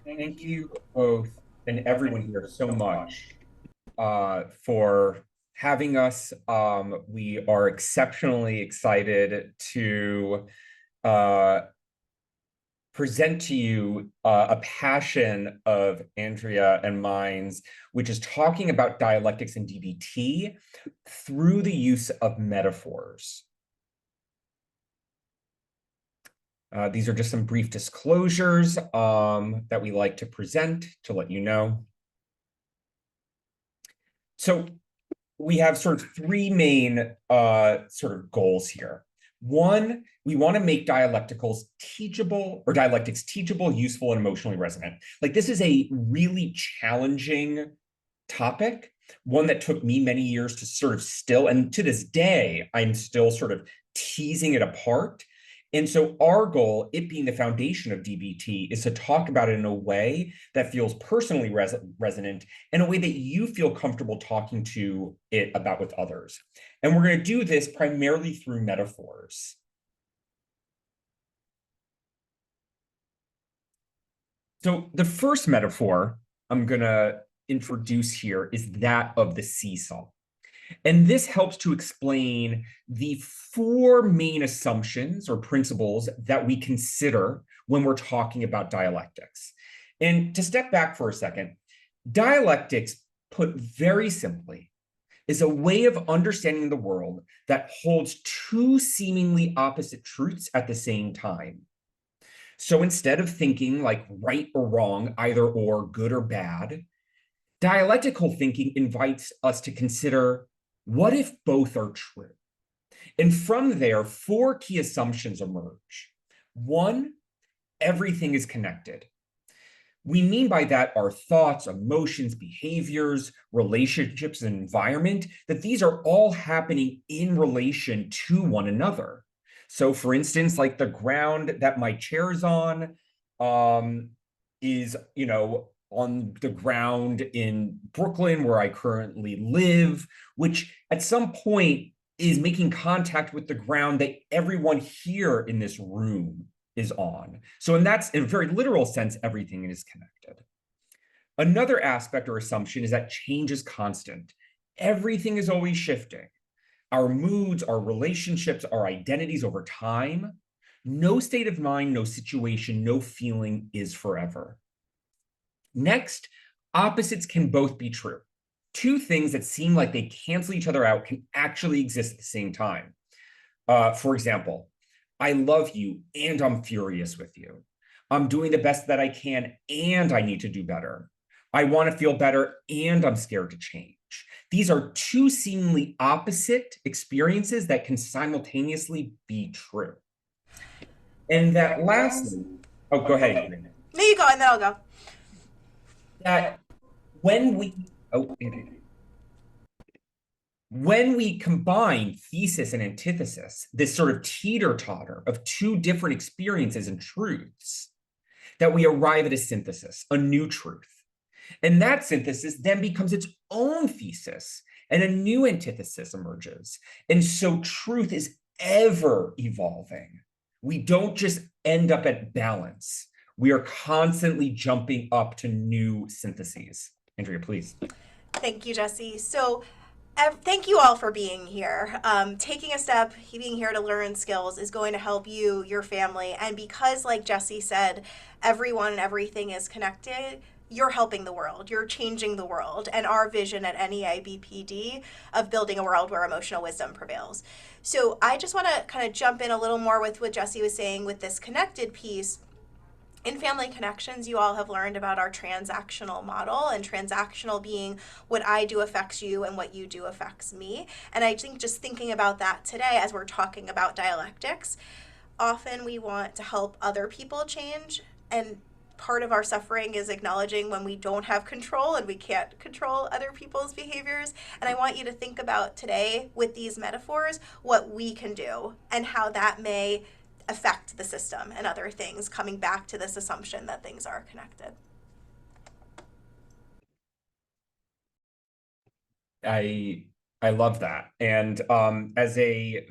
Thank you both and everyone here so much for having us. We are exceptionally excited to uh, present to you a passion of Andrea and mine's, which is talking about dialectics and DBT through the use of metaphors. These are just some brief disclosures that we like to present to let you know. So we have sort of three main sort of goals here. One, we want to make dialecticals teachable, or dialectics teachable, useful, and emotionally resonant. Like, this is a really challenging topic, one that took me many years to sort of still, and to this day, I'm still sort of teasing it apart. And so our goal, it being the foundation of DBT, is to talk about it in a way that feels personally resonant, in a way that you feel comfortable talking to it about with others. And we're going to do this primarily through metaphors. So the first metaphor I'm going to introduce here is that of the seesaw. And this helps to explain the four main assumptions or principles that we consider when we're talking about dialectics. And to step back for a second, dialectics, put very simply, is a way of understanding the world that holds two seemingly opposite truths at the same time. So instead of thinking like right or wrong, either or, good or bad, dialectical thinking invites us to consider, what if both are true? And from there, four key assumptions emerge. One, everything is connected. We mean by that our thoughts, emotions, behaviors, relationships, and environment, that these are all happening in relation to one another. So for instance, like the ground that my chair is on is, on the ground in Brooklyn, where I currently live, which at some point is making contact with the ground that everyone here in this room is on. So in a very literal sense, everything is connected. Another aspect or assumption is that change is constant. Everything is always shifting. Our moods, our relationships, our identities over time. No state of mind, no situation, no feeling is forever. Next, opposites can both be true. Two things that seem like they cancel each other out can actually exist at the same time. For example, I love you and I'm furious with you. I'm doing the best that I can and I need to do better. I want to feel better and I'm scared to change. These are two seemingly opposite experiences that can simultaneously be true. And that lastly, oh, go ahead, Adrian. No, you go, and then I'll go. That when we, oh, when we combine thesis and antithesis, this sort of teeter-totter of two different experiences and truths, that we arrive at a synthesis, a new truth. And that synthesis then becomes its own thesis, and a new antithesis emerges. And so truth is ever evolving. We don't just end up at balance. We are constantly jumping up to new syntheses. Andrea, please. Thank you, Jesse. So, thank you all for being here. Taking a step, being here to learn skills is going to help you, your family, and because, like Jesse said, everyone and everything is connected, you're helping the world, you're changing the world, and our vision at NEI BPD of building a world where emotional wisdom prevails. So I just want to kind of jump in a little more with what Jesse was saying with this connected piece. In Family Connections, you all have learned about our transactional model, and transactional being what I do affects you and what you do affects me. And I think just thinking about that today as we're talking about dialectics, often we want to help other people change, and part of our suffering is acknowledging when we don't have control and we can't control other people's behaviors. And I want you to think about today with these metaphors what we can do and how that may affect the system and other things, coming back to this assumption that things are connected. I love that. And as a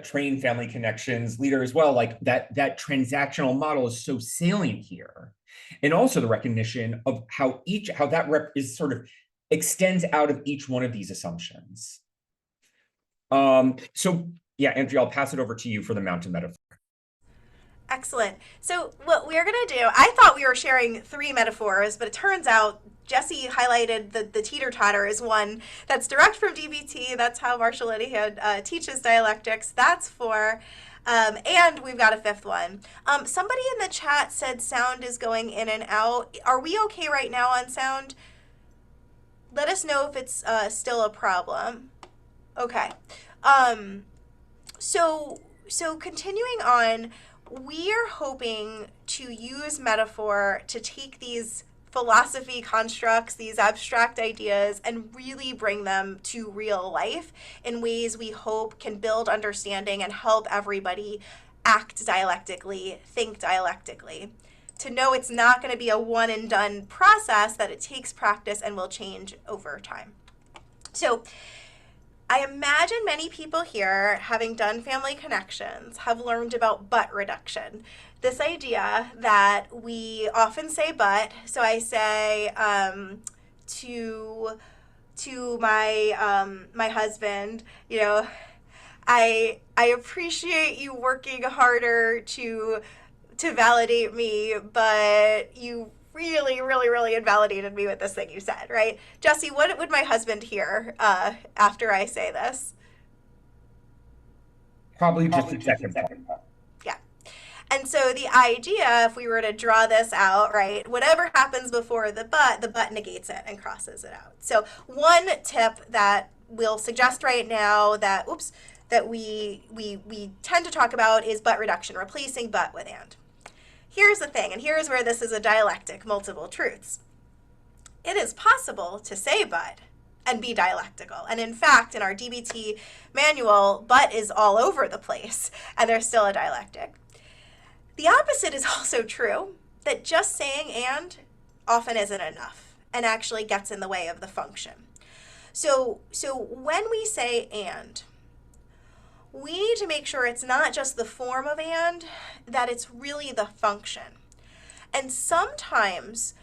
trained Family Connections leader as well, like that transactional model is so salient here. And also the recognition of how that rep is sort of extends out of each one of these assumptions. So yeah, Andrea, I'll pass it over to you for the mountain metaphor. Excellent. So what we're going to do, I thought we were sharing 3 metaphors, but it turns out Jesse highlighted the teeter-totter as one that's direct from DBT. That's how Marshall Linehan teaches dialectics. That's 4. And we've got a 5th one. Somebody in the chat said sound is going in and out. Are we okay right now on sound? Let us know if it's still a problem. Okay. So continuing on, we are hoping to use metaphor to take these philosophy constructs, these abstract ideas, and really bring them to real life in ways we hope can build understanding and help everybody act dialectically, think dialectically. To know it's not going to be a one and done process, that it takes practice and will change over time. So I imagine many people here, having done family connections, have learned about but reduction. This idea that we often say but, so I say to my husband, you know, I appreciate you working harder to validate me, but you really invalidated me with this thing you said, right? Jesse, what would my husband hear after I say this? Probably just a second part. Yeah. And so the idea, if we were to draw this out, right, whatever happens before the but negates it and crosses it out. So one tip that we'll suggest right now that, that we tend to talk about is but reduction, replacing but with and. Here's the thing, and here's where this is a dialectic, multiple truths. It is possible to say but and be dialectical. And in fact, in our DBT manual, but is all over the place, and there's still a dialectic. The opposite is also true, that just saying and often isn't enough and actually gets in the way of the function. So when we say and, we need to make sure it's not just the form of and, that it's really the function. And sometimes,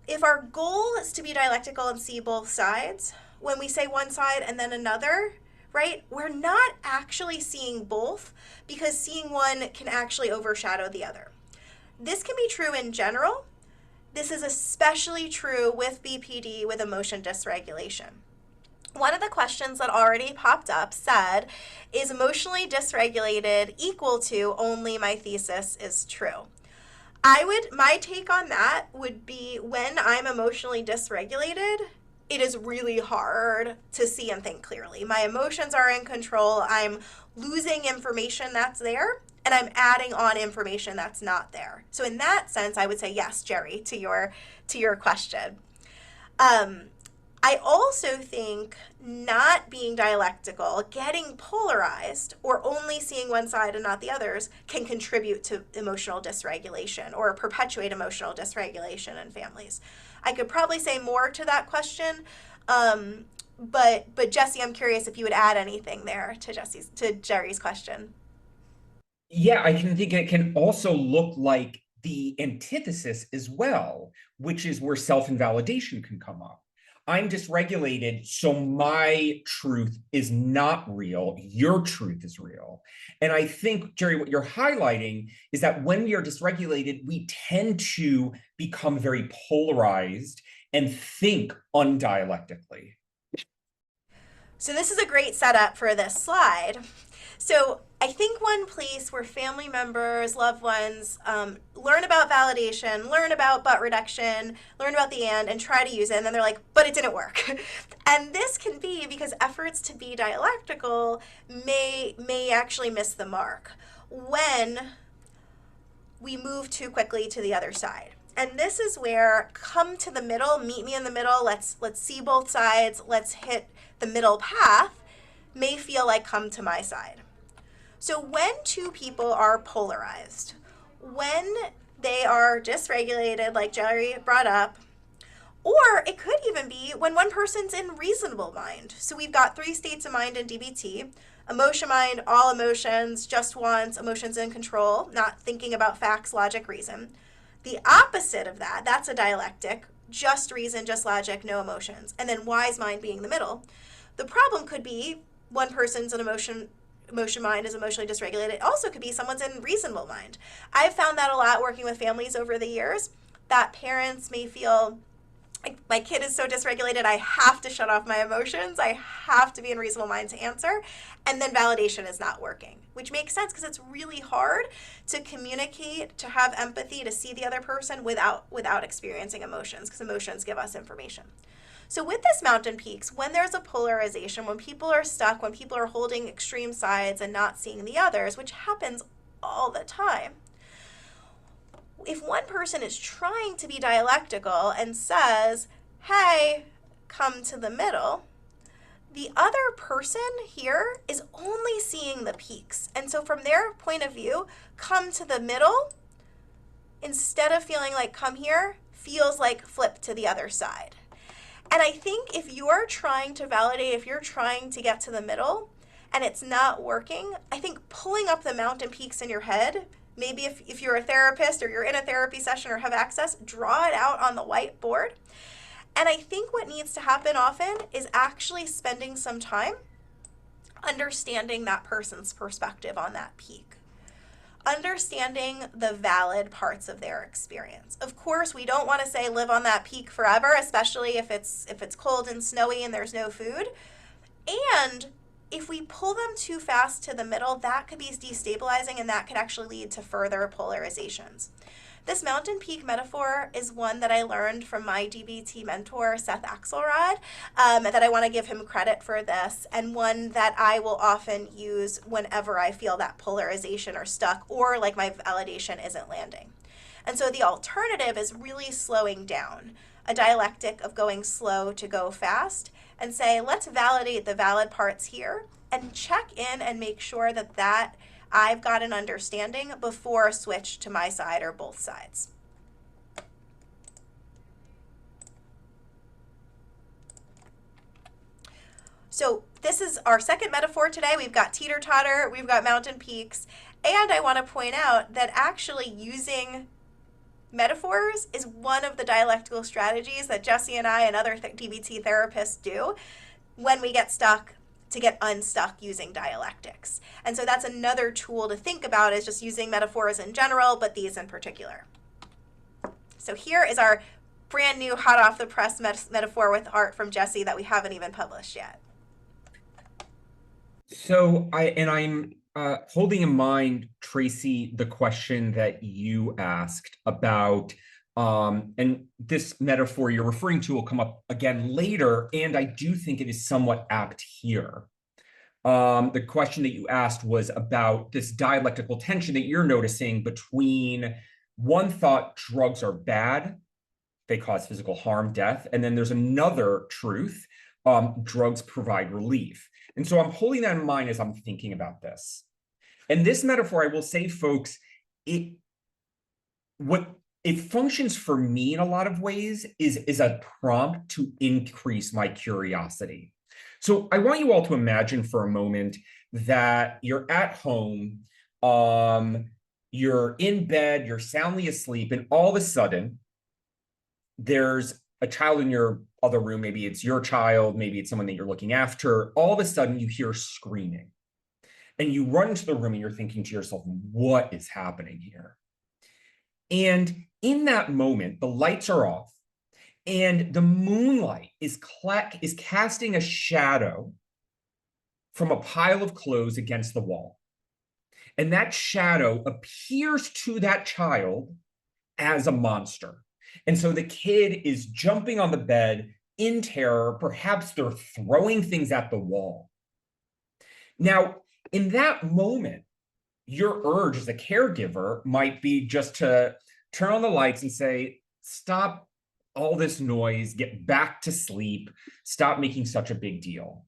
if our goal is to be dialectical and see both sides, when we say one side and then another, right, we're not actually seeing both, because seeing one can actually overshadow the other. This can be true in general. This is especially true with BPD, with emotion dysregulation. One of the questions that already popped up said, is emotionally dysregulated equal to only my thesis is true? My take on that would be, when I'm emotionally dysregulated, it is really hard to see and think clearly. My emotions are in control. I'm losing information that's there, and I'm adding on information that's not there. So in that sense, I would say yes, Jerry, to your question. I also think not being dialectical, getting polarized, or only seeing one side and not the others, can contribute to emotional dysregulation or perpetuate emotional dysregulation in families. I could probably say more to that question, but Jesse, I'm curious if you would add anything there to Jerry's question. Yeah, I can think it can also look like the antithesis as well, which is where self-invalidation can come up. I'm dysregulated, so my truth is not real. Your truth is real. And I think, Jerry, what you're highlighting is that when we are dysregulated, we tend to become very polarized and think undialectically. So this is a great setup for this slide. So I think one place where family members, loved ones, learn about validation, learn about but reduction, learn about the and try to use it, and then they're like, but it didn't work. And this can be because efforts to be dialectical may actually miss the mark when we move too quickly to the other side. And this is where come to the middle, meet me in the middle, let's see both sides, let's hit the middle path, may feel like come to my side. So when two people are polarized, when they are dysregulated, like Jerry brought up, or it could even be when one person's in reasonable mind. So we've got 3 states of mind in DBT: emotion mind, all emotions, just wants, emotions in control, not thinking about facts, logic, reason. The opposite of that, that's a dialectic, just reason, just logic, no emotions. And then wise mind being the middle. The problem could be one person's an emotion mind is emotionally dysregulated. It also could be someone's in reasonable mind. I've found that a lot working with families over the years, that parents may feel like my kid is so dysregulated, I have to shut off my emotions. I have to be in reasonable mind to answer. And then validation is not working, which makes sense because it's really hard to communicate, to have empathy, to see the other person without experiencing emotions, because emotions give us information. So with this mountain peaks, when there's a polarization, when people are stuck, when people are holding extreme sides and not seeing the others, which happens all the time, if one person is trying to be dialectical and says, hey, come to the middle, the other person here is only seeing the peaks. And so from their point of view, come to the middle, instead of feeling like come here, feels like flip to the other side. And I think if you're trying to validate, if you're trying to get to the middle and it's not working, I think pulling up the mountain peaks in your head, maybe if you're a therapist or you're in a therapy session or have access, draw it out on the whiteboard. And I think what needs to happen often is actually spending some time understanding that person's perspective on that peak. Understanding the valid parts of their experience. Of course, we don't want to say live on that peak forever, especially if it's cold and snowy and there's no food. And if we pull them too fast to the middle, that could be destabilizing and that could actually lead to further polarizations. This mountain peak metaphor is one that I learned from my DBT mentor, Seth Axelrod, that I want to give him credit for this, and one that I will often use whenever I feel that polarization or stuck or like my validation isn't landing. And so the alternative is really slowing down, a dialectic of going slow to go fast, and say, let's validate the valid parts here and check in and make sure that I've got an understanding before a switch to my side or both sides. So this is our second metaphor today. We've got teeter-totter, we've got mountain peaks, and I want to point out that actually using metaphors is one of the dialectical strategies that Jesse and I and other DBT therapists do when we get stuck, to get unstuck using dialectics. And so that's another tool to think about, is just using metaphors in general, but these in particular. So here is our brand new hot off the press metaphor with art from Jesse that we haven't even published yet. So I'm holding in mind, Tracy, the question that you asked about, and this metaphor you're referring to will come up again later, and I do think it is somewhat apt here. The question that you asked was about this dialectical tension that you're noticing between one thought, drugs are bad, they cause physical harm, death, and then there's another truth, drugs provide relief. And so I'm holding that in mind as I'm thinking about this. And this metaphor, I will say, folks, it functions for me in a lot of ways is a prompt to increase my curiosity. So I want you all to imagine for a moment that you're at home, you're in bed, you're soundly asleep, and all of a sudden, there's a child in your other room. Maybe it's your child, maybe it's someone that you're looking after. All of a sudden, you hear screaming. And you run into the room and you're thinking to yourself, what is happening here? And in that moment, the lights are off and the moonlight is casting a shadow from a pile of clothes against the wall. And that shadow appears to that child as a monster. And so the kid is jumping on the bed in terror. Perhaps they're throwing things at the wall. Now, in that moment, your urge as a caregiver might be just to turn on the lights and say, stop all this noise, get back to sleep, stop making such a big deal.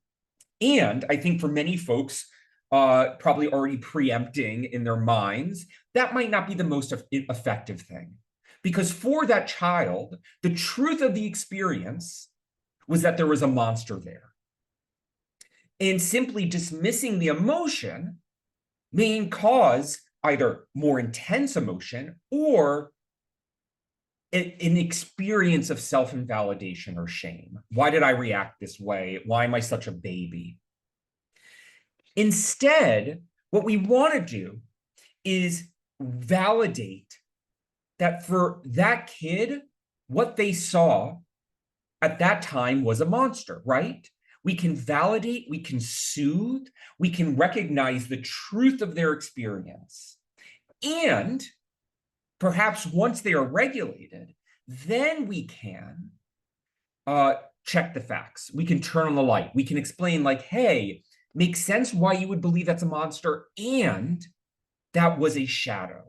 And I think for many folks, probably already preempting in their minds, that might not be the most effective thing. Because for that child, the truth of the experience was that there was a monster there. And simply dismissing the emotion may cause either more intense emotion or an experience of self-invalidation or shame. Why did I react this way? Why am I such a baby? Instead, what we want to do is validate that for that kid, what they saw at that time was a monster, right? We can validate, we can soothe, we can recognize the truth of their experience. And perhaps once they are regulated, then we can check the facts. We can turn on the light. We can explain like, hey, makes sense why you would believe that's a monster, and that was a shadow.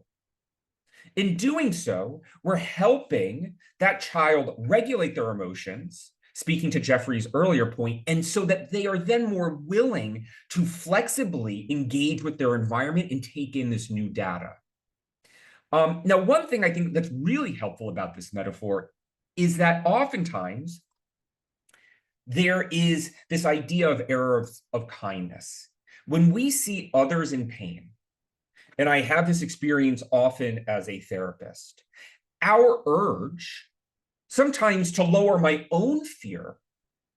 In doing so, we're helping that child regulate their emotions, speaking to Jeffrey's earlier point, and so that they are then more willing to flexibly engage with their environment and take in this new data. Now, one thing I think that's really helpful about this metaphor is that oftentimes there is this idea of error of kindness. When we see others in pain, and I have this experience often as a therapist, our urge sometimes to lower my own fear,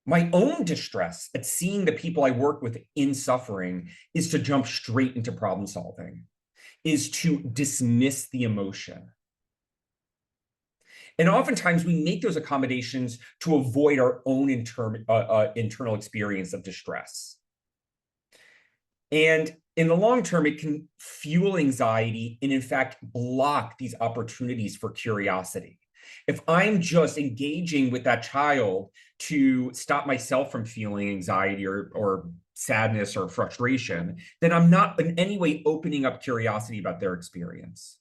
my own distress at seeing the people I work with in suffering is to jump straight into problem solving, is to dismiss the emotion. And oftentimes we make those accommodations to avoid our own internal experience of distress. And in the long term, it can fuel anxiety and in fact block these opportunities for curiosity. If I'm just engaging with that child to stop myself from feeling anxiety or sadness or frustration, then I'm not in any way opening up curiosity about their experience.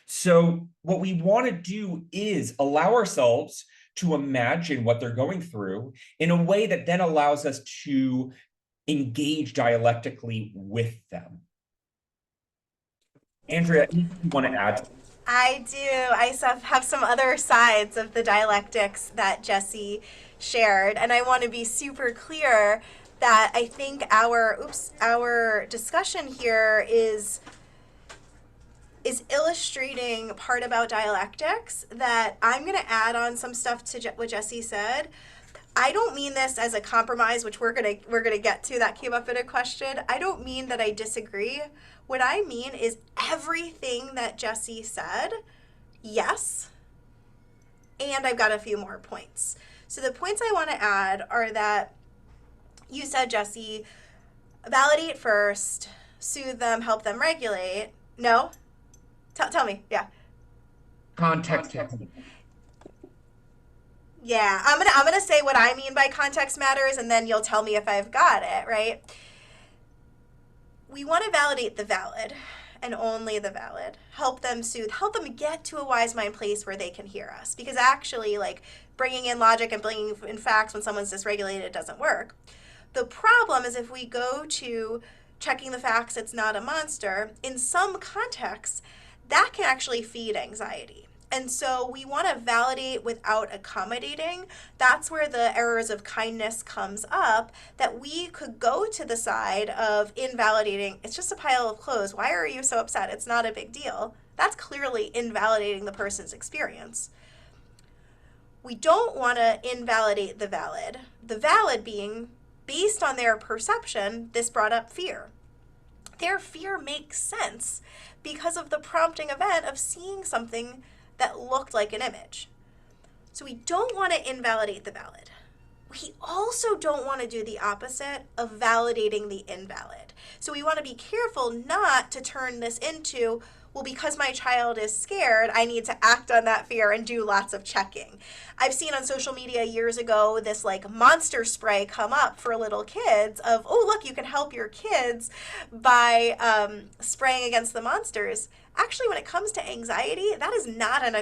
So what we want to do is allow ourselves to imagine what they're going through in a way that then allows us to engage dialectically with them. Andrea, anything you want to add? I do. I have some other sides of the dialectics that Jesse shared, and I want to be super clear that I think our discussion here is illustrating part about dialectics that I'm going to add on some stuff to what Jesse said. I don't mean this as a compromise, which we're gonna get to. That came up in a question. I don't mean that I disagree. What I mean is everything that Jesse said, yes, and I've got a few more points. So the points I want to add are that you said, Jesse, validate first, soothe them, help them regulate. No? Tell me. Yeah. Context. Yeah, I'm gonna say what I mean by context matters, and then you'll tell me if I've got it, right? We want to validate the valid and only the valid. Help them soothe, help them get to a wise mind place where they can hear us. Because actually, like, bringing in logic and bringing in facts when someone's dysregulated doesn't work. The problem is if we go to checking the facts, it's not a monster, in some contexts, that can actually feed anxiety. And so we want to validate without accommodating. That's where the errors of kindness comes up, that we could go to the side of invalidating. It's just a pile of clothes. Why are you so upset? It's not a big deal. That's clearly invalidating the person's experience. We don't want to invalidate the valid being, based on their perception, this brought up fear. Their fear makes sense because of the prompting event of seeing something that looked like an image. So we don't want to invalidate the valid. We also don't want to do the opposite of validating the invalid. So we want to be careful not to turn this into, well, because my child is scared, I need to act on that fear and do lots of checking. I've seen on social media years ago this like monster spray come up for little kids of, oh, look, you can help your kids by spraying against the monsters. Actually, when it comes to anxiety, that is not an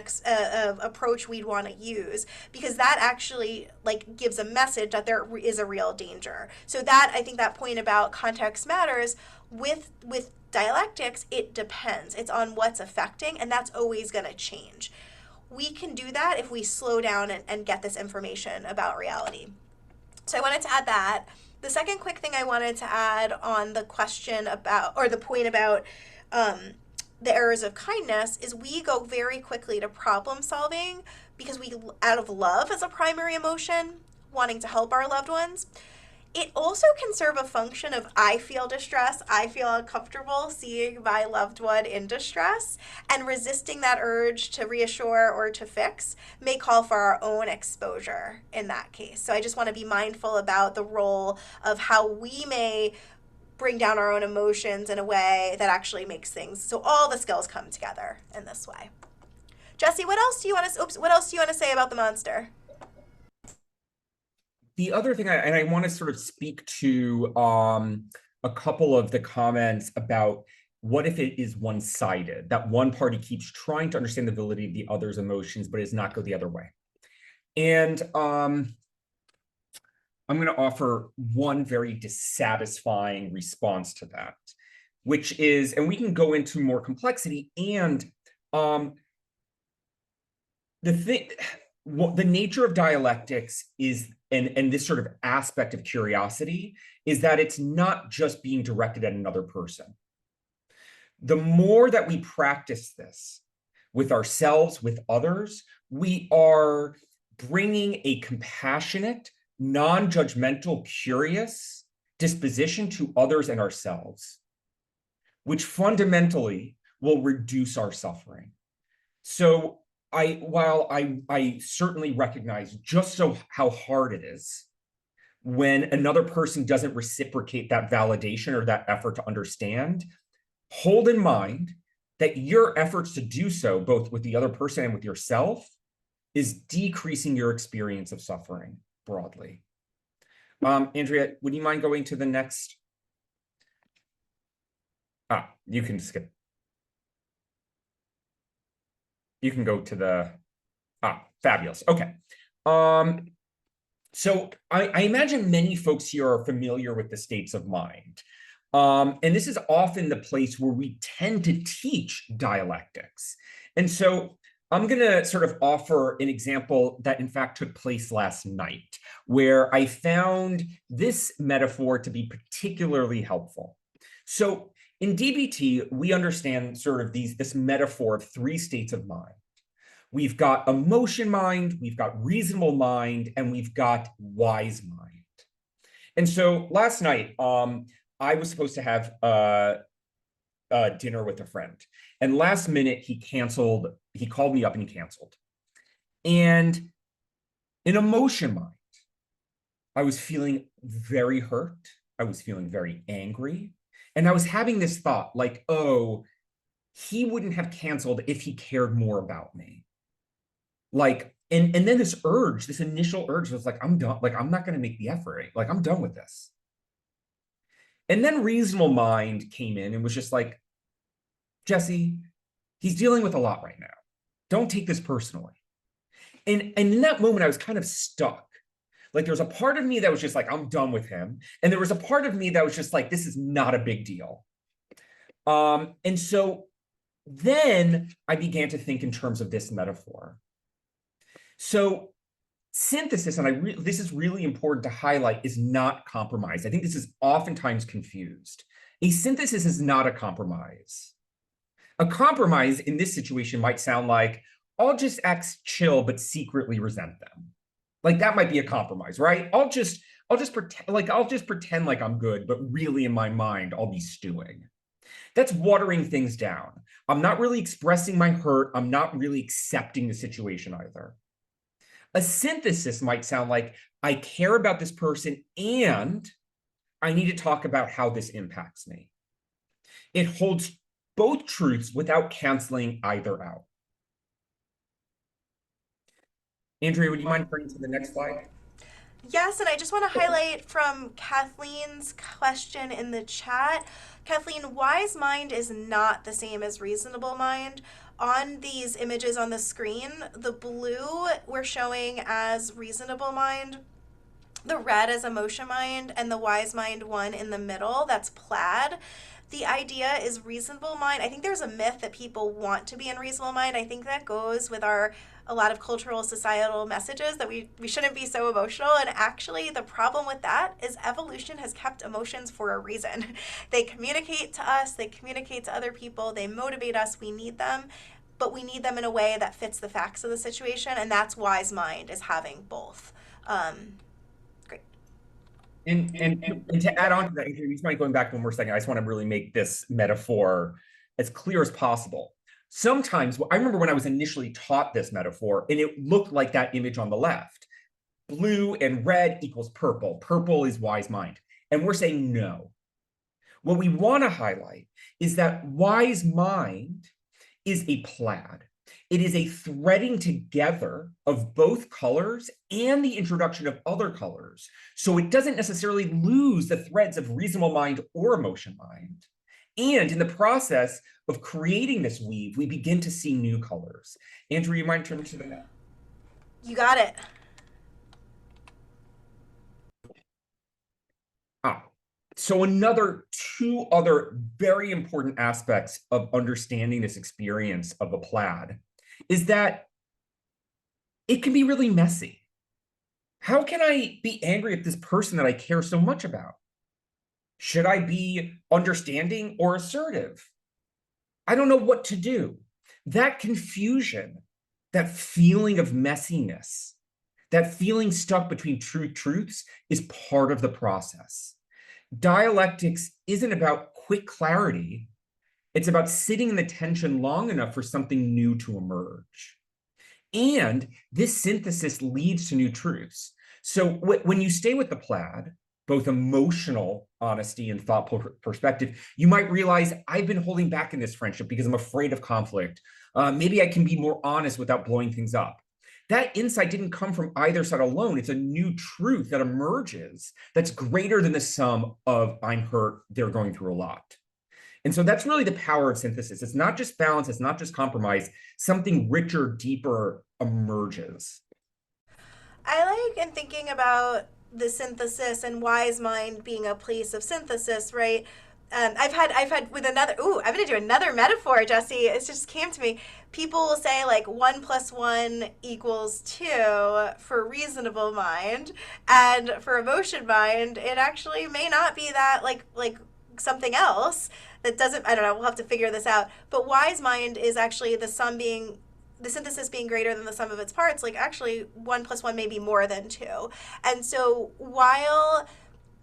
approach we'd want to use, because that actually like gives a message that there is a real danger. So that, I think that point about context matters. With dialectics, it depends. It's on what's affecting, and that's always going to change. We can do that if we slow down and get this information about reality. So I wanted to add that. The second quick thing I wanted to add on the question about, or the point about the errors of kindness is we go very quickly to problem solving because we, out of love as a primary emotion, wanting to help our loved ones. It also can serve a function of I feel distress, I feel uncomfortable seeing my loved one in distress, and resisting that urge to reassure or to fix may call for our own exposure in that case. So I just want to be mindful about the role of how we may bring down our own emotions in a way that actually makes things so all the skills come together in this way. Jesse, what else do you want to say about the monster? The other thing, I want to sort of speak to a couple of the comments about what if it is one-sided, that one party keeps trying to understand the validity of the other's emotions, but does not go the other way. And I'm going to offer one very dissatisfying response to that, which is, and we can go into more complexity, and the nature of dialectics is, and this sort of aspect of curiosity, is that it's not just being directed at another person. The more that we practice this with ourselves, with others, we are bringing a compassionate, non-judgmental, curious disposition to others and ourselves, which fundamentally will reduce our suffering. So while I certainly recognize just how hard it is when another person doesn't reciprocate that validation or that effort to understand, hold in mind that your efforts to do so, both with the other person and with yourself, is decreasing your experience of suffering broadly. Andrea, would you mind going to the next? You can skip. You can go to the, fabulous. Okay. So I imagine many folks here are familiar with the states of mind. And this is often the place where we tend to teach dialectics. And so I'm going to sort of offer an example that in fact took place last night, where I found this metaphor to be particularly helpful. So in DBT, we understand sort of this metaphor of three states of mind. We've got emotion mind, we've got reasonable mind, and we've got wise mind. And so last night, I was supposed to have dinner with a friend. And last minute, he called me up and he canceled. And in emotion mind, I was feeling very hurt. I was feeling very angry. And I was having this thought like, oh, he wouldn't have canceled if he cared more about me. Like, and then this initial urge was like, I'm done. Like, I'm not going to make the effort. Like, I'm done with this. And then reasonable mind came in and was just like, Jesse, he's dealing with a lot right now. Don't take this personally. And in that moment, I was kind of stuck. Like, there was a part of me that was just like, I'm done with him. And there was a part of me that was just like, this is not a big deal. And so then I began to think in terms of this metaphor. So synthesis, and this is really important to highlight, is not compromise. I think this is oftentimes confused. A synthesis is not a compromise. A compromise in this situation might sound like, I'll just act chill, but secretly resent them. Like, that might be a compromise, right? I'll just pretend like I'm good, but really in my mind, I'll be stewing. That's watering things down. I'm not really expressing my hurt. I'm not really accepting the situation either. A synthesis might sound like, I care about this person and I need to talk about how this impacts me. It holds both truths without canceling either out. Andrea, would you mind turning to the next slide? Yes, and I just want to highlight from Kathleen's question in the chat. Kathleen, wise mind is not the same as reasonable mind. On these images on the screen, the blue we're showing as reasonable mind, the red as emotion mind, and the wise mind one in the middle, that's plaid. The idea is reasonable mind. I think there's a myth that people want to be in reasonable mind. I think that goes with our a lot of cultural societal messages that we shouldn't be so emotional. And actually, the problem with that is evolution has kept emotions for a reason. They communicate to us, they communicate to other people, they motivate us, we need them, but we need them in a way that fits the facts of the situation. And that's wise mind, is having both. Great. And to add on to that, you might going back one more second. I just want to really make this metaphor as clear as possible. Sometimes I remember when I was initially taught this metaphor, and it looked like that image on the left. Blue and red equals purple. Purple is wise mind. And we're saying no. What we want to highlight is that wise mind is a plaid. It is a threading together of both colors and the introduction of other colors. So it doesn't necessarily lose the threads of reasonable mind or emotion mind. And in the process of creating this weave, we begin to see new colors. Andrew, you mind turning to the next? You got it. So two other very important aspects of understanding this experience of a plaid is that it can be really messy. How can I be angry at this person that I care so much about? Should I be understanding or assertive? I don't know what to do. That confusion, that feeling of messiness, that feeling stuck between truths is part of the process. Dialectics isn't about quick clarity. It's about sitting in the tension long enough for something new to emerge. And this synthesis leads to new truths. So when you stay with the plaid, both emotional honesty and thoughtful perspective, you might realize I've been holding back in this friendship because I'm afraid of conflict. Maybe I can be more honest without blowing things up. That insight didn't come from either side alone. It's a new truth that emerges that's greater than the sum of I'm hurt, they're going through a lot. And so that's really the power of synthesis. It's not just balance, it's not just compromise. Something richer, deeper emerges. I like in thinking about the synthesis and wise mind being a place of synthesis, right? I've had with another. Ooh, I'm gonna do another metaphor, Jesse. It just came to me. People will say like 1+1 = 2 for reasonable mind, and for emotion mind, it actually may not be that like something else that doesn't. I don't know. We'll have to figure this out. But wise mind is actually the synthesis being greater than the sum of its parts. Like actually, 1+1 may be more than 2, and so while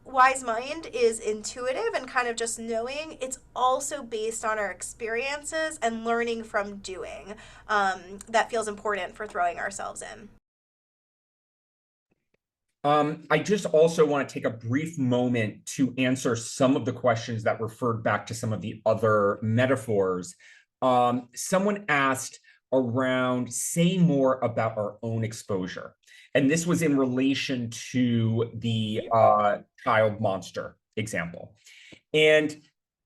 wise mind is intuitive and kind of just knowing, it's also based on our experiences and learning from doing. That feels important for throwing ourselves in. I just also want to take a brief moment to answer some of the questions that referred back to some of the other metaphors. Someone asked around saying more about our own exposure. And this was in relation to the child monster example. And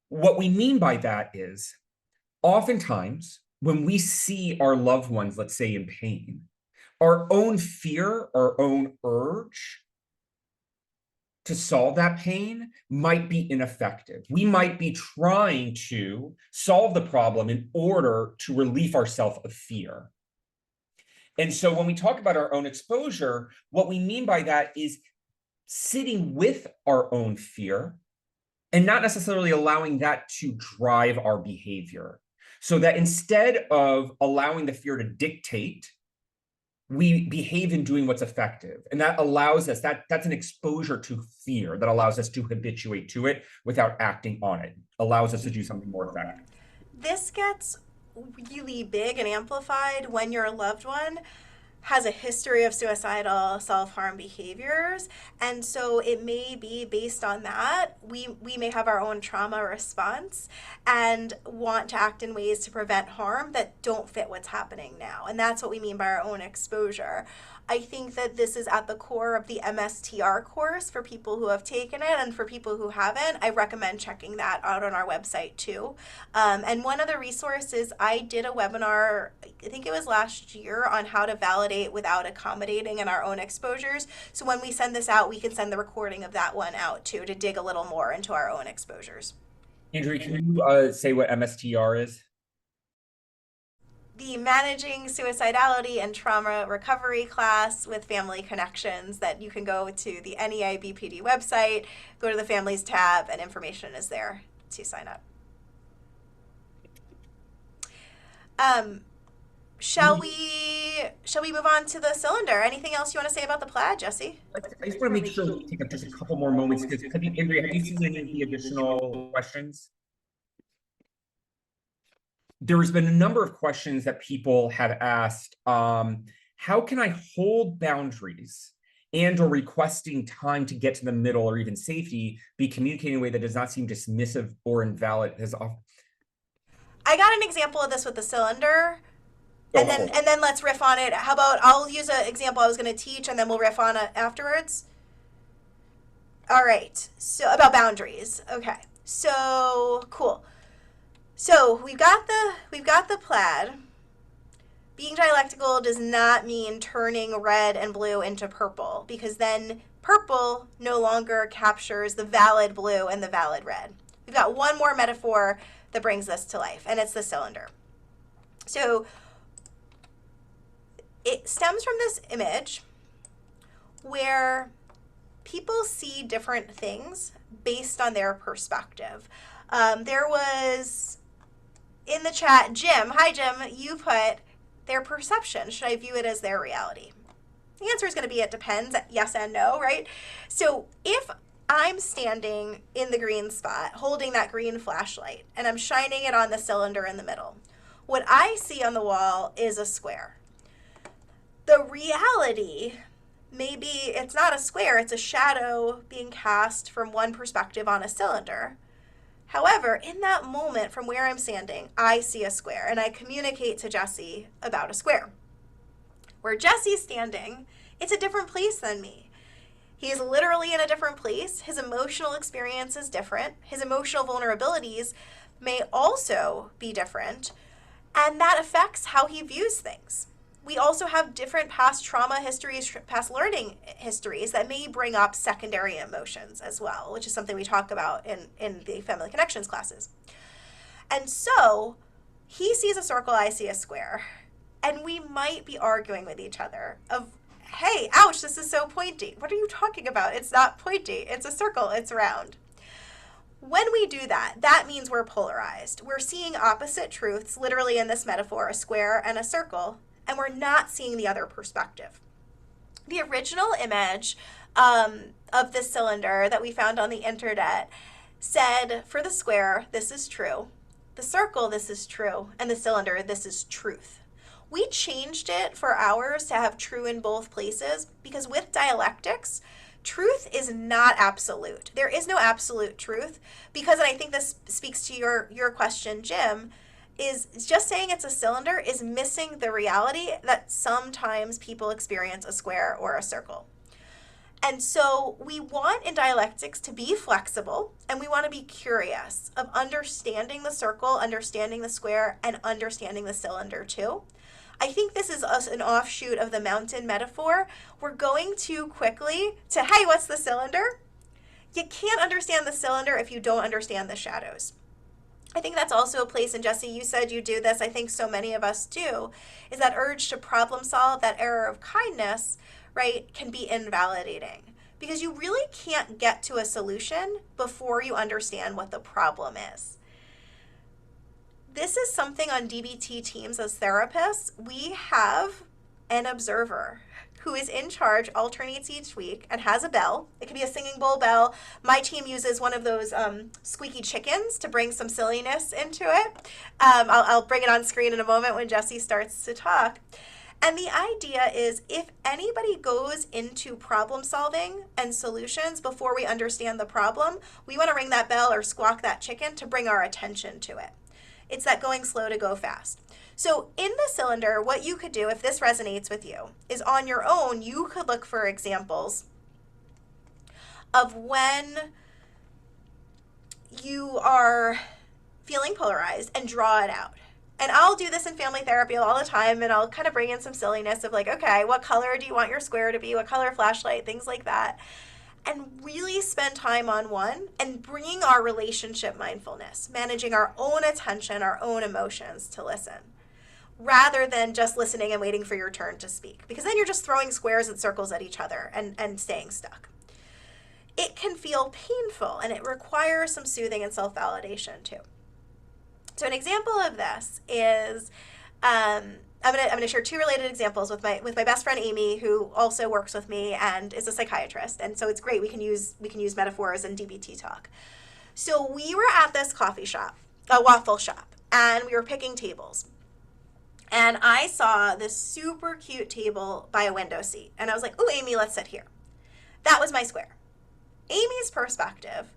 what we mean by that is oftentimes when we see our loved ones, let's say in pain, our own fear, our own urge to solve that pain might be ineffective. We might be trying to solve the problem in order to relieve ourselves of fear. And so when we talk about our own exposure, what we mean by that is sitting with our own fear and not necessarily allowing that to drive our behavior. So that instead of allowing the fear to dictate, we behave in doing what's effective. And that allows us, that's an exposure to fear that allows us to habituate to it without acting on it, allows us to do something more effective. This gets really big and amplified when your loved one has a history of suicidal self-harm behaviors, and so it may be based on that we may have our own trauma response and want to act in ways to prevent harm that don't fit what's happening now, and that's what we mean by our own exposure. I think that this is at the core of the MSTR course for people who have taken it, and for people who haven't, I recommend checking that out on our website too. And one other resource is I did a webinar, I think it was last year, on how to validate without accommodating in our own exposures. So when we send this out, we can send the recording of that one out too, to dig a little more into our own exposures. Andrea, can you say what MSTR is? the Managing Suicidality and Trauma Recovery class with Family Connections that you can go to the NEI BPD website, go to the Families tab, and information is there to sign up. Shall we move on to the cylinder? Anything else you want to say about the plaid, Jesse? I just want to make sure we take up just a couple more moments because Andrea, have you seen any of the additional questions? There's been a number of questions that people have asked. How can I hold boundaries and or requesting time to get to the middle or even safety be communicated in a way that does not seem dismissive or invalid? I got an example of this with the cylinder. And then let's riff on it. How about I'll use an example I was going to teach, and then we'll riff on it afterwards. All right. So about boundaries. Okay. So cool. So we've got the plaid. Being dialectical does not mean turning red and blue into purple, because then purple no longer captures the valid blue and the valid red. We've got one more metaphor that brings this to life, and it's the cylinder. So it stems from this image where people see different things based on their perspective. There was in the chat, Jim. Hi, Jim. You put their perception. Should I view it as their reality? The answer is going to be it depends. Yes and no, right? So if I'm standing in the green spot holding that green flashlight and I'm shining it on the cylinder in the middle, what I see on the wall is a square. The reality, maybe it's not a square, it's a shadow being cast from one perspective on a cylinder. However, in that moment from where I'm standing, I see a square and I communicate to Jesse about a square. Where Jesse's standing, it's a different place than me. He's literally in a different place. His emotional experience is different. His emotional vulnerabilities may also be different, and that affects how he views things. We also have different past trauma histories, past learning histories that may bring up secondary emotions as well, which is something we talk about in the Family Connections classes. And so he sees a circle, I see a square, and we might be arguing with each other of, hey, ouch, this is so pointy. What are you talking about? It's not pointy. It's a circle. It's round. When we do that, that means we're polarized. We're seeing opposite truths, literally in this metaphor, a square and a circle, and we're not seeing the other perspective. The original image of this cylinder that we found on the internet said, for the square, this is true. The circle, this is true. And the cylinder, this is truth. We changed it for ours to have true in both places because with dialectics, truth is not absolute. There is no absolute truth because, and I think this speaks to your question, Jim, is just saying it's a cylinder is missing the reality that sometimes people experience a square or a circle. And so we want in dialectics to be flexible, and we want to be curious of understanding the circle, understanding the square, and understanding the cylinder too. I think this is an offshoot of the mountain metaphor. We're going too quickly to, hey, what's the cylinder? You can't understand the cylinder if you don't understand the shadows. I think that's also a place, and Jesse, you said you do this, I think so many of us do, is that urge to problem solve, that error of kindness, right, can be invalidating. Because you really can't get to a solution before you understand what the problem is. This is something on DBT teams as therapists. We have an observer who is in charge, alternates each week, and has a bell. It can be a singing bowl bell. My team uses one of those squeaky chickens to bring some silliness into it. I'll bring it on screen in a moment when Jesse starts to talk. And the idea is if anybody goes into problem solving and solutions before we understand the problem, we want to ring that bell or squawk that chicken to bring our attention to it. It's that going slow to go fast. So in the cylinder, what you could do, if this resonates with you, is on your own, you could look for examples of when you are feeling polarized and draw it out. And I'll do this in family therapy all the time, and I'll kind of bring in some silliness of like, okay, what color do you want your square to be? What color flashlight? Things like that. And really spend time on one and bringing our relationship mindfulness, managing our own attention, our own emotions to listen. rather than just listening and waiting for your turn to speak, because then you're just throwing squares and circles at each other and staying stuck. It can feel painful, and it requires some soothing and self-validation too. So an example of this is, I'm gonna share two related examples with my best friend Amy, who also works with me and is a psychiatrist, and so it's great. We can use metaphors and DBT talk. So we were at this coffee shop, a waffle shop, and we were picking tables. And I saw this super cute table by a window seat, and I was like, "Oh, Amy, let's sit here." That was my square. Amy's perspective,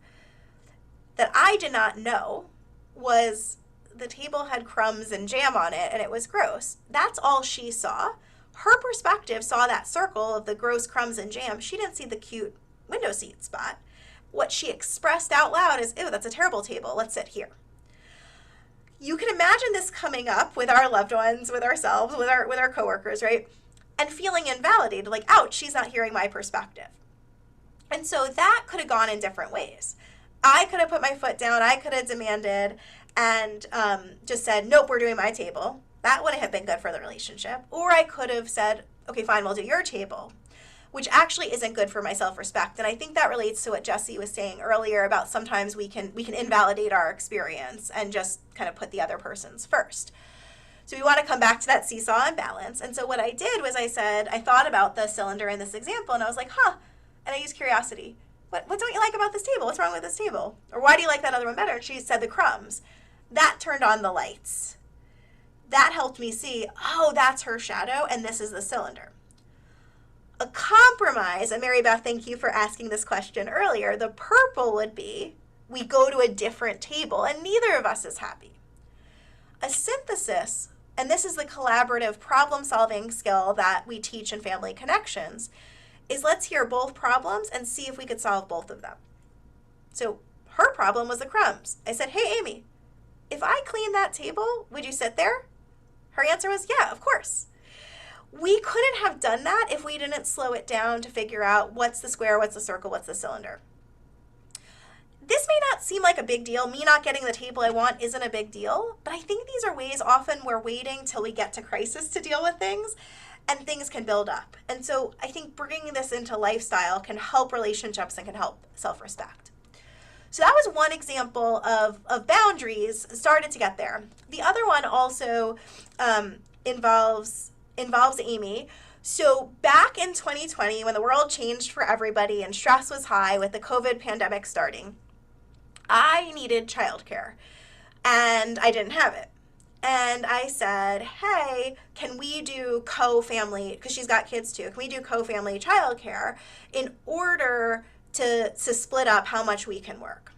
that I did not know, was the table had crumbs and jam on it and it was gross. That's all she saw. Her perspective saw that circle of the gross crumbs and jam. She didn't see the cute window seat spot. What she expressed out loud is, "Ew, that's a terrible table. Let's sit here." You can imagine this coming up with our loved ones, with ourselves, with our coworkers, right? And feeling invalidated, like, ouch, she's not hearing my perspective. And so that could have gone in different ways. I could have put my foot down. I could have demanded and just said, "Nope, we're doing my table." That wouldn't have been good for the relationship. Or I could have said, "Okay, fine, we'll do your table," which actually isn't good for my self-respect. And I think that relates to what Jesse was saying earlier about sometimes we can invalidate our experience and just kind of put the other person's first. So we want to come back to that seesaw and balance. And so what I did was I thought about the cylinder in this example, and I was like, and I used curiosity. What don't you like about this table? What's wrong with this table? Or why do you like that other one better? And she said the crumbs. That turned on the lights. That helped me see, oh, that's her shadow, and this is the cylinder. A compromise, and Mary Beth, thank you for asking this question earlier, the purple would be, we go to a different table, and neither of us is happy. A synthesis, and this is the collaborative problem-solving skill that we teach in Family Connections, is let's hear both problems and see if we could solve both of them. So her problem was the crumbs. I said, "Hey, Amy, if I clean that table, would you sit there?" Her answer was, "Yeah, of course." We couldn't have done that if we didn't slow it down to figure out what's the square, what's the circle, what's the cylinder. This may not seem like a big deal. Me not getting the table I want isn't a big deal, but I think these are ways often we're waiting till we get to crisis to deal with things, and things can build up. And so I think bringing this into lifestyle can help relationships and can help self-respect. So that was one example of boundaries started to get there. The other one also involves Amy. So back in 2020, when the world changed for everybody and stress was high with the COVID pandemic starting, I needed childcare and I didn't have it. And I said, "Hey, can we do co-family," because she's got kids too, "can we do co-family childcare in order to split up how much we can work?"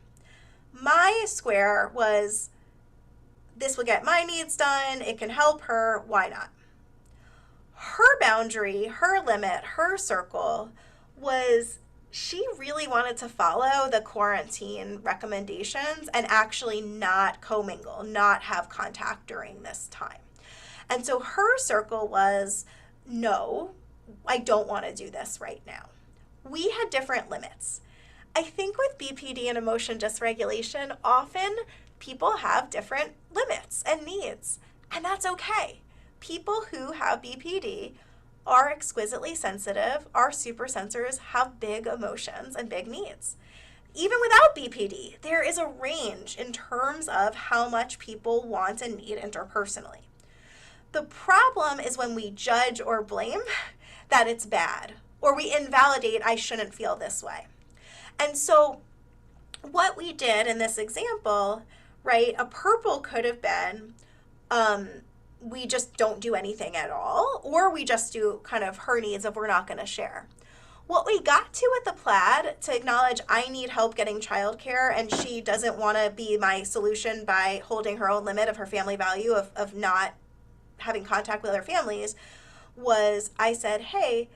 My square was, this will get my needs done, it can help her, why not? Her boundary, her limit, her circle was she really wanted to follow the quarantine recommendations and actually not commingle, not have contact during this time. And so her circle was, no, I don't want to do this right now. We had different limits. I think with BPD and emotion dysregulation, often people have different limits and needs, and that's okay. People who have BPD are exquisitely sensitive, are super sensors, have big emotions and big needs. Even without BPD, there is a range in terms of how much people want and need interpersonally. The problem is when we judge or blame that it's bad, or we invalidate, I shouldn't feel this way. And so what we did in this example, right, a purple could have been, we just don't do anything at all, or we just do kind of her needs if we're not going to share. What we got to with the plaid, to acknowledge I need help getting childcare and she doesn't want to be my solution by holding her own limit of her family value of not having contact with other families, was I said, "Hey,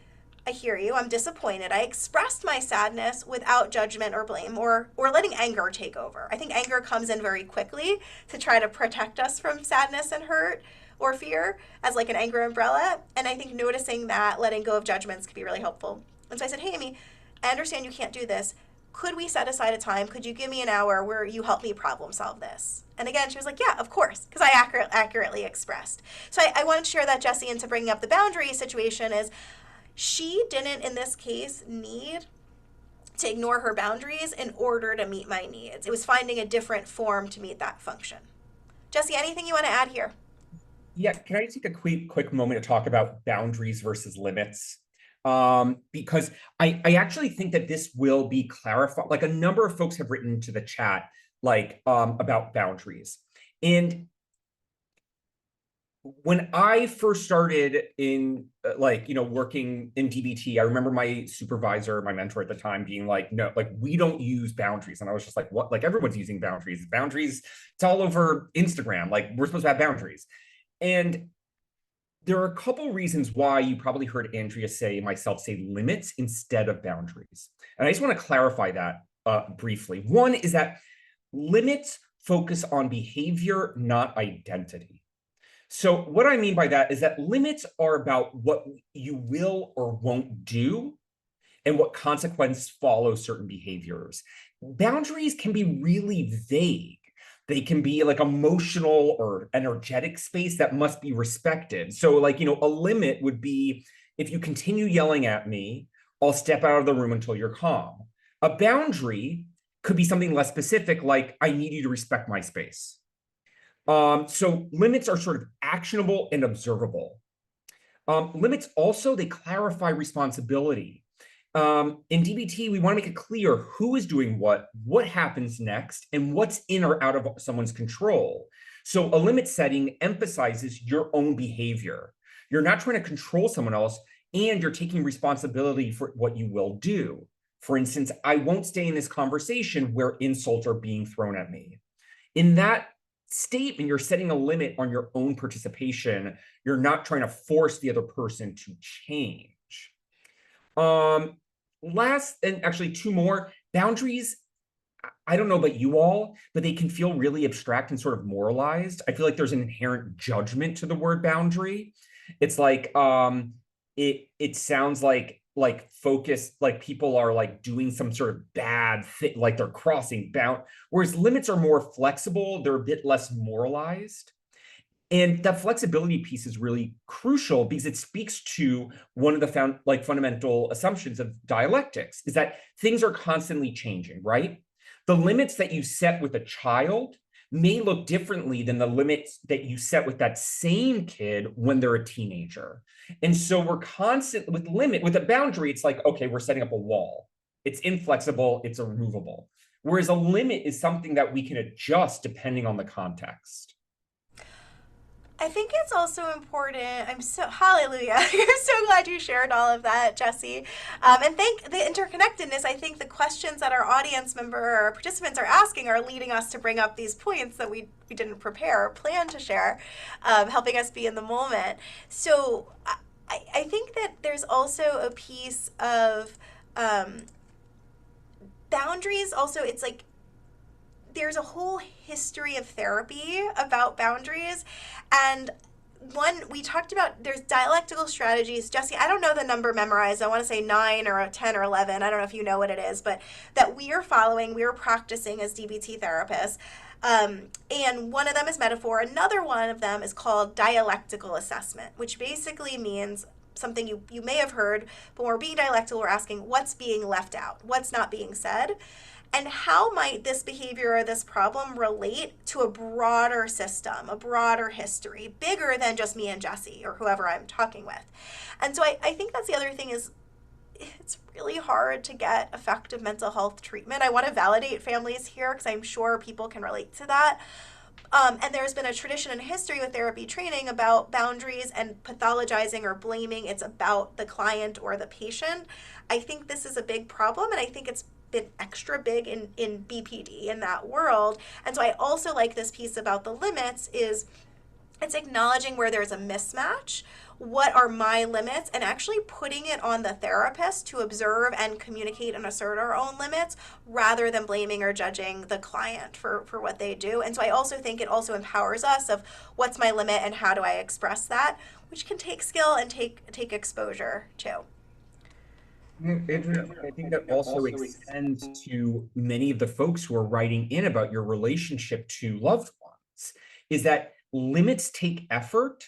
I hear you, I'm disappointed." I expressed my sadness without judgment or blame or letting anger take over. I think anger comes in very quickly to try to protect us from sadness and hurt or fear as like an anger umbrella. And I think noticing that, letting go of judgments can be really helpful. And so I said, "Hey, Amy, I understand you can't do this. could we set aside a time? Could you give me an hour where you help me problem solve this? And again, she was like, yeah, of course, because I accurately expressed. So I wanted to share that, Jesse, and to bring up the boundary situation is she didn't, in this case, need to ignore her boundaries in order to meet my needs. It was finding a different form to meet that function. Jesse, anything you want to add here? Yeah, can I take a quick moment to talk about boundaries versus limits? Because I actually think that this will be clarified. Like a number of folks have written to the chat, like about boundaries. And when I first started in working in DBT, I remember my supervisor, my mentor at the time being like, no, like we don't use boundaries. And I was just like, what? Like everyone's using boundaries. Boundaries, it's all over Instagram. Like we're supposed to have boundaries. And there are a couple reasons why you probably heard Andrea myself say limits instead of boundaries. And I just want to clarify that briefly. One is that limits focus on behavior, not identity. So what I mean by that is that limits are about what you will or won't do and what consequence follows certain behaviors. Boundaries can be really vague. They can be like emotional or energetic space that must be respected. So like, a limit would be if you continue yelling at me, I'll step out of the room until you're calm. A boundary could be something less specific, like I need you to respect my space. So limits are sort of actionable and observable. Limits also, they clarify responsibility. In DBT, we want to make it clear who is doing what happens next, and what's in or out of someone's control. So a limit setting emphasizes your own behavior. You're not trying to control someone else, and you're taking responsibility for what you will do. For instance, I won't stay in this conversation where insults are being thrown at me. In that statement, you're setting a limit on your own participation. You're not trying to force the other person to change. Last, and actually two more, boundaries. I don't know about you all, but they can feel really abstract and sort of moralized. I feel like there's an inherent judgment to the word boundary. It's like it sounds like focused, like people are like doing some sort of bad thing, like they're crossing bound, whereas limits are more flexible, they're a bit less moralized. And that flexibility piece is really crucial because it speaks to one of the fundamental assumptions of dialectics, is that things are constantly changing, right? The limits that you set with a child may look differently than the limits that you set with that same kid when they're a teenager. And so we're constant with a boundary, it's like, okay, we're setting up a wall. It's inflexible, it's removable. Whereas a limit is something that we can adjust depending on the context. I think it's also important. I'm so, hallelujah. I'm so glad you shared all of that, Jesse. And thank the interconnectedness. I think the questions that our audience member or participants are asking are leading us to bring up these points that we didn't prepare or plan to share, helping us be in the moment. So I think that there's also a piece of boundaries. Also, it's like, there's a whole history of therapy about boundaries. And one, we talked about, there's dialectical strategies. Jesse, I don't know the number memorized. I want to say 9 or 10 or 11. I don't know if you know what it is, but that we are following, we are practicing as DBT therapists. And one of them is metaphor. Another one of them is called dialectical assessment, which basically means something you may have heard, but when we're being dialectical, we're asking what's being left out, what's not being said. And how might this behavior or this problem relate to a broader system, a broader history, bigger than just me and Jesse or whoever I'm talking with? And so I think that's the other thing is it's really hard to get effective mental health treatment. I want to validate families here because I'm sure people can relate to that. And there's been a tradition and history with therapy training about boundaries and pathologizing or blaming. It's about the client or the patient. I think this is a big problem, and I think it's been extra big in BPD in that world. And so I also like this piece about the limits is it's acknowledging where there's a mismatch. What are my limits? And actually putting it on the therapist to observe and communicate and assert our own limits rather than blaming or judging the client for what they do. And so I also think it also empowers us of what's my limit and how do I express that, which can take skill and take exposure too. I think that also extends to many of the folks who are writing in about your relationship to loved ones, is that limits take effort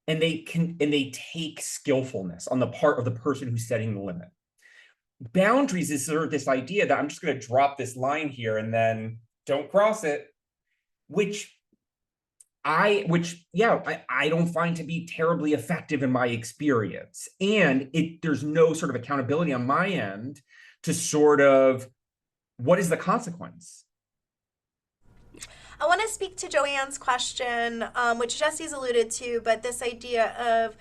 and they take skillfulness on the part of the person who's setting the limit. Boundaries is sort of this idea that I'm just going to drop this line here and then don't cross it, which I don't find to be terribly effective in my experience. And there's no sort of accountability on my end to sort of what is the consequence? I want to speak to Joanne's question, which Jesse's alluded to, but this idea of,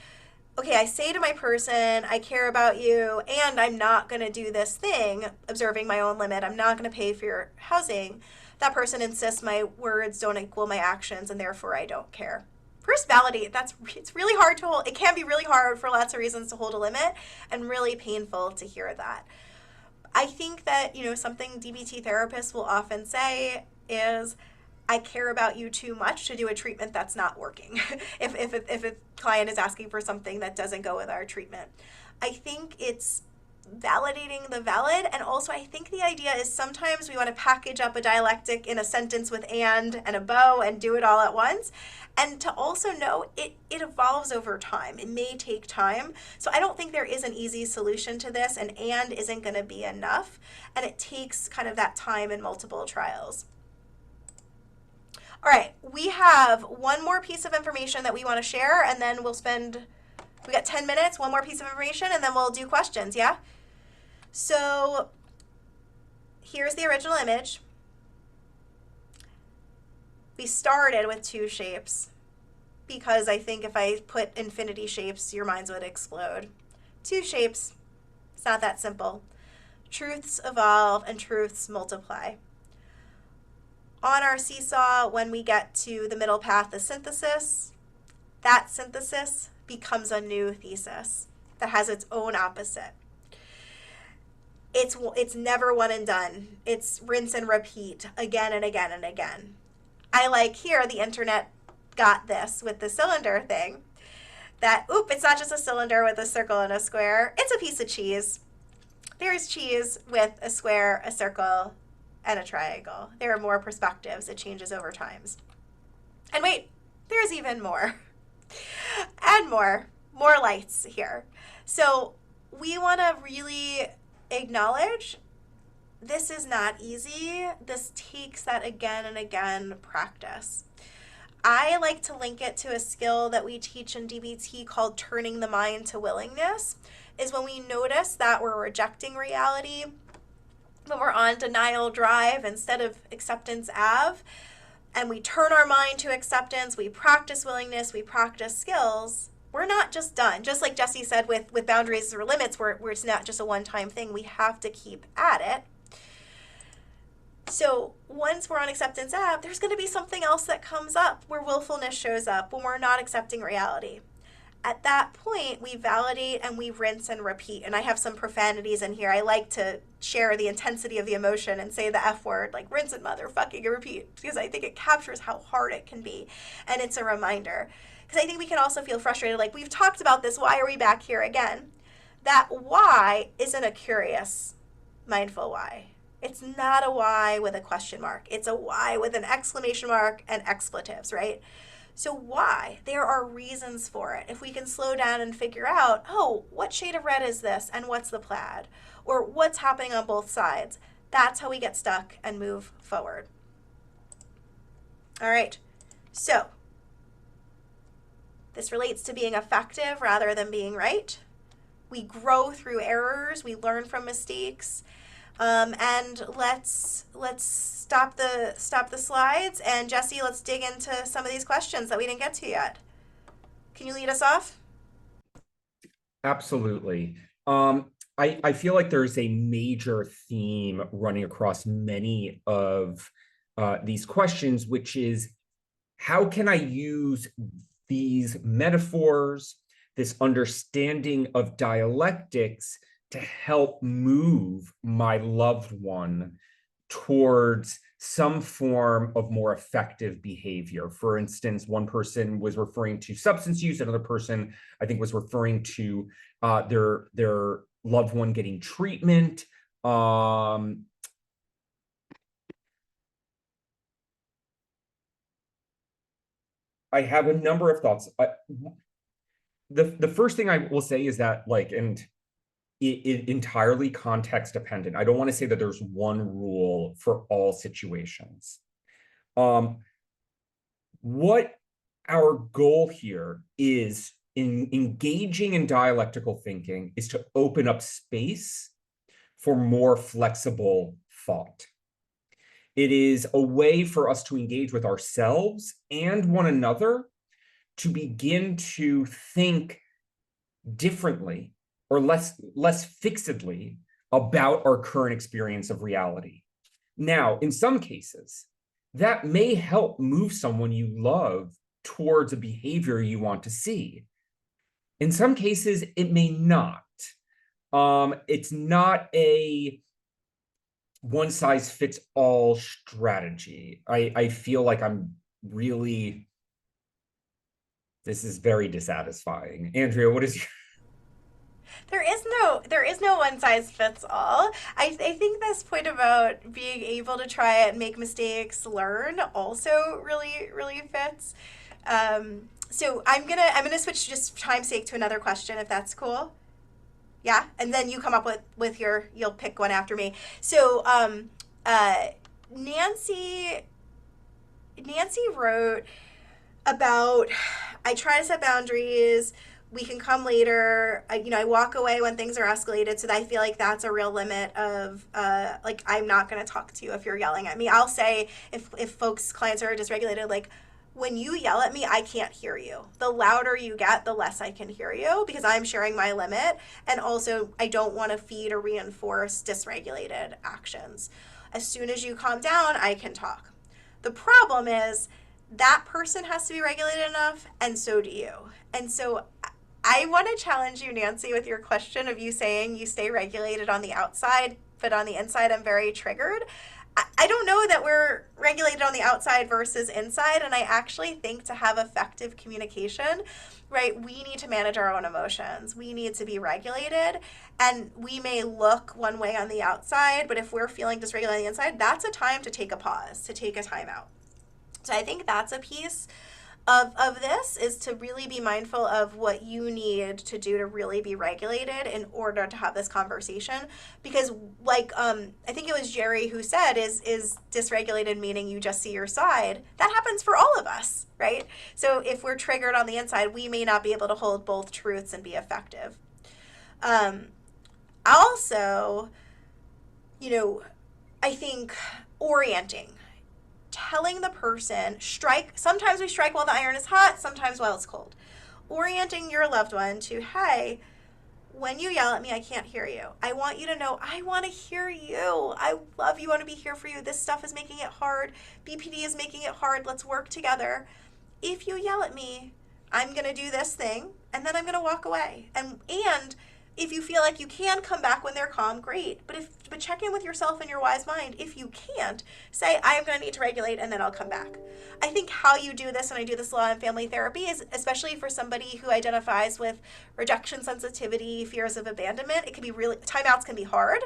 okay, I say to my person, I care about you, and I'm not going to do this thing, observing my own limit. I'm not going to pay for your housing. That person insists my words don't equal my actions, and therefore I don't care. First, validate. It's really hard to hold. It can be really hard for lots of reasons to hold a limit, and really painful to hear that. I think that, something DBT therapists will often say is, I care about you too much to do a treatment that's not working. if a client is asking for something that doesn't go with our treatment. I think it's validating the valid, and also I think the idea is sometimes we want to package up a dialectic in a sentence with and a bow and do it all at once, and to also know it evolves over time. It may take time, so I don't think there is an easy solution to this, and isn't going to be enough, and it takes kind of that time and multiple trials. All right, we have one more piece of information that we want to share, and then we got 10 minutes, one more piece of information, and then we'll do questions, yeah? So here's the original image. We started with two shapes because I think if I put infinity shapes, your minds would explode. Two shapes, it's not that simple. Truths evolve and truths multiply. On our seesaw, when we get to the middle path of synthesis, that synthesis becomes a new thesis that has its own opposite. It's never one and done. It's rinse and repeat again and again and again. I like here the internet got this with the cylinder thing. That, it's not just a cylinder with a circle and a square. It's a piece of cheese. There's cheese with a square, a circle, and a triangle. There are more perspectives. It changes over times. And wait, there's even more. And more lights here. So we want to really acknowledge this is not easy. This takes that again and again practice. I like to link it to a skill that we teach in DBT called turning the mind to willingness, is when we notice that we're rejecting reality, when we're on denial drive instead of acceptance av, and we turn our mind to acceptance, we practice willingness, we practice skills, we're not just done. Just like Jesse said with boundaries or limits, where it's not just a one-time thing, we have to keep at it. So once we're on acceptance av, there's going to be something else that comes up where willfulness shows up, when we're not accepting reality. At that point, we validate and we rinse and repeat. And I have some profanities in here. I like to share the intensity of the emotion and say the F word, like rinse and motherfucking repeat, because I think it captures how hard it can be. And it's a reminder. Because I think we can also feel frustrated, like we've talked about this, why are we back here again? That why isn't a curious, mindful why. It's not a why with a question mark. It's a why with an exclamation mark and expletives, right? So why? There are reasons for it. If we can slow down and figure out, what shade of red is this and what's the plaid? Or what's happening on both sides? That's how we get stuck and move forward. All right, so this relates to being effective rather than being right. We grow through errors. We learn from mistakes. And let's stop the slides, and Jesse, let's dig into some of these questions that we didn't get to yet. Can you lead us off? Absolutely. I feel like there's a major theme running across many of these questions, which is how can I use these metaphors, this understanding of dialectics, to help move my loved one towards some form of more effective behavior. For instance, one person was referring to substance use, another person, I think, was referring to their loved one getting treatment. I have a number of thoughts. The first thing I will say is that, like, and it entirely context dependent. I don't want to say that there's one rule for all situations. What our goal here is in engaging in dialectical thinking is to open up space for more flexible thought. It is a way for us to engage with ourselves and one another to begin to think differently or less fixedly about our current experience of reality. Now, in some cases, that may help move someone you love towards a behavior you want to see. In some cases, it may not. It's not a one-size-fits-all strategy. I feel like I'm really, this is very dissatisfying. Andrea, what is your... There is no one size fits all. I think this point about being able to try it and make mistakes, learn also really fits. So I'm gonna switch just for time's sake to another question if that's cool. Yeah, and then you come up with your, you'll pick one after me. So Nancy wrote about, I try to set boundaries. We can come later. I walk away when things are escalated. So I feel like that's a real limit of, like, I'm not going to talk to you if you're yelling at me. I'll say if clients are dysregulated, like, when you yell at me, I can't hear you. The louder you get, the less I can hear you because I'm sharing my limit. And also, I don't want to feed or reinforce dysregulated actions. As soon as you calm down, I can talk. The problem is that person has to be regulated enough, and so do you. And so I want to challenge you, Nancy, with your question of you saying you stay regulated on the outside, but on the inside, I'm very triggered. I don't know that we're regulated on the outside versus inside, and I actually think to have effective communication, right, we need to manage our own emotions. We need to be regulated, and we may look one way on the outside, but if we're feeling dysregulated on the inside, that's a time to take a pause, to take a time out. So I think that's a piece of this, is to really be mindful of what you need to do to really be regulated in order to have this conversation. Because like I think it was Jerry who said, is dysregulated meaning you just see your side? That happens for all of us, right? So if we're triggered on the inside, we may not be able to hold both truths and be effective. Also, I think orienting, telling the person, sometimes we strike while the iron is hot, sometimes while it's cold. Orienting your loved one to, hey, when you yell at me, I can't hear you. I want you to know I want to hear you. I love you, I want to be here for you. This stuff is making it hard. BPD is making it hard. Let's work together. If you yell at me, I'm going to do this thing, and then I'm going to walk away. And if you feel like you can come back when they're calm, great. But check in with yourself and your wise mind. If you can't, say, I am going to need to regulate, and then I'll come back. I think how you do this, and I do this a lot in family therapy, is especially for somebody who identifies with rejection sensitivity, fears of abandonment, it can be really, timeouts can be hard.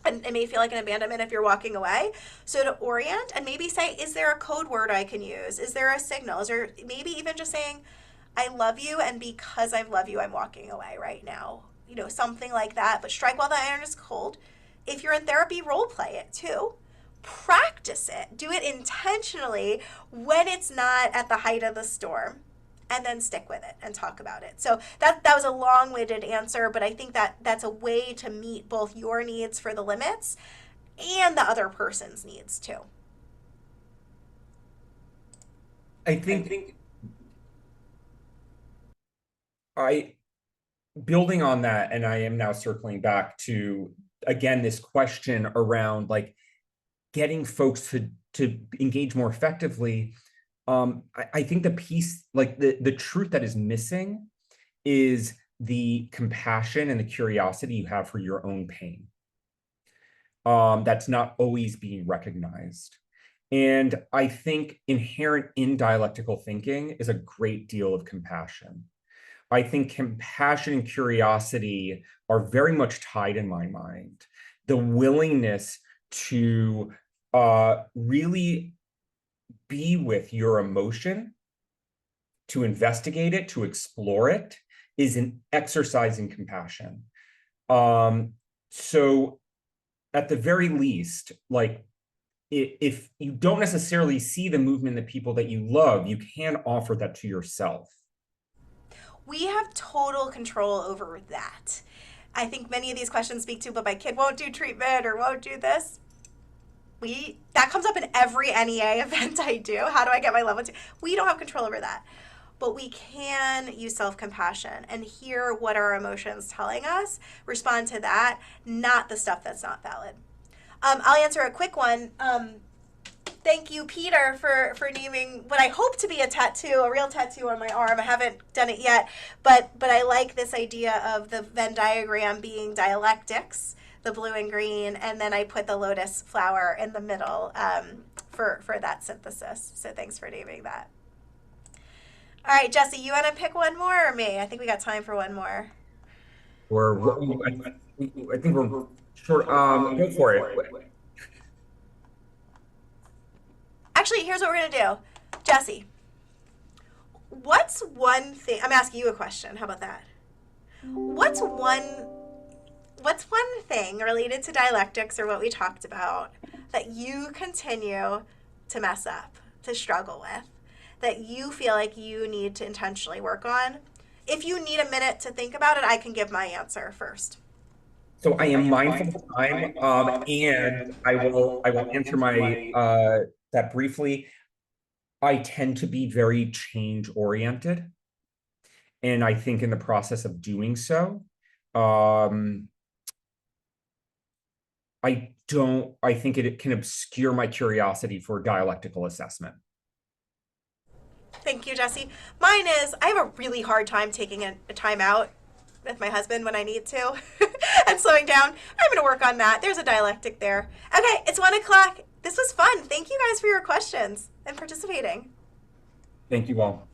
And it may feel like an abandonment if you're walking away. So to orient and maybe say, is there a code word I can use? Is there a signal? Is there maybe even just saying, I love you, and because I love you, I'm walking away right now. Something like that. But strike while the iron is cold. If you're in therapy, role play it too. Practice it. Do it intentionally when it's not at the height of the storm, and then stick with it and talk about it. So that was a long-winded answer, but I think that's a way to meet both your needs for the limits and the other person's needs too. I think building on that, and I am now circling back to, again, this question around like getting folks to engage more effectively. I think the piece, like the truth that is missing is the compassion and the curiosity you have for your own pain. That's not always being recognized. And I think inherent in dialectical thinking is a great deal of compassion. I think compassion and curiosity are very much tied in my mind. The willingness to really be with your emotion, to investigate it, to explore it, is an exercise in compassion. So at the very least, like, if you don't necessarily see the movement in the people that you love, you can offer that to yourself. We have total control over that. I think many of these questions speak to, but my kid won't do treatment or won't do this. That comes up in every NEA event I do. How do I get my level 2? We don't have control over that. But we can use self-compassion and hear what our emotions telling us, respond to that, not the stuff that's not valid. I'll answer a quick one. Thank you, Peter, for naming what I hope to be a tattoo, a real tattoo on my arm. I haven't done it yet, but I like this idea of the Venn diagram being dialectics, the blue and green, and then I put the lotus flower in the middle for that synthesis. So thanks for naming that. All right, Jesse, you want to pick one more or me? I think we got time for one more. Or I think we're short. Go for it. Actually, here's what we're going to do. Jesse, what's one thing? I'm asking you a question. How about that? What's one thing related to dialectics or what we talked about that you continue to mess up, to struggle with, that you feel like you need to intentionally work on? If you need a minute to think about it, I can give my answer first. So I am mindful of time, and I will answer my that briefly. I tend to be very change oriented, and I think in the process of doing so, I think it can obscure my curiosity for dialectical assessment. Thank you, Jesse. Mine is I have a really hard time taking a time out with my husband when I need to and slowing down. I'm going to work on that. There's a dialectic there. Okay, it's 1:00. This was fun. Thank you guys for your questions and participating. Thank you all.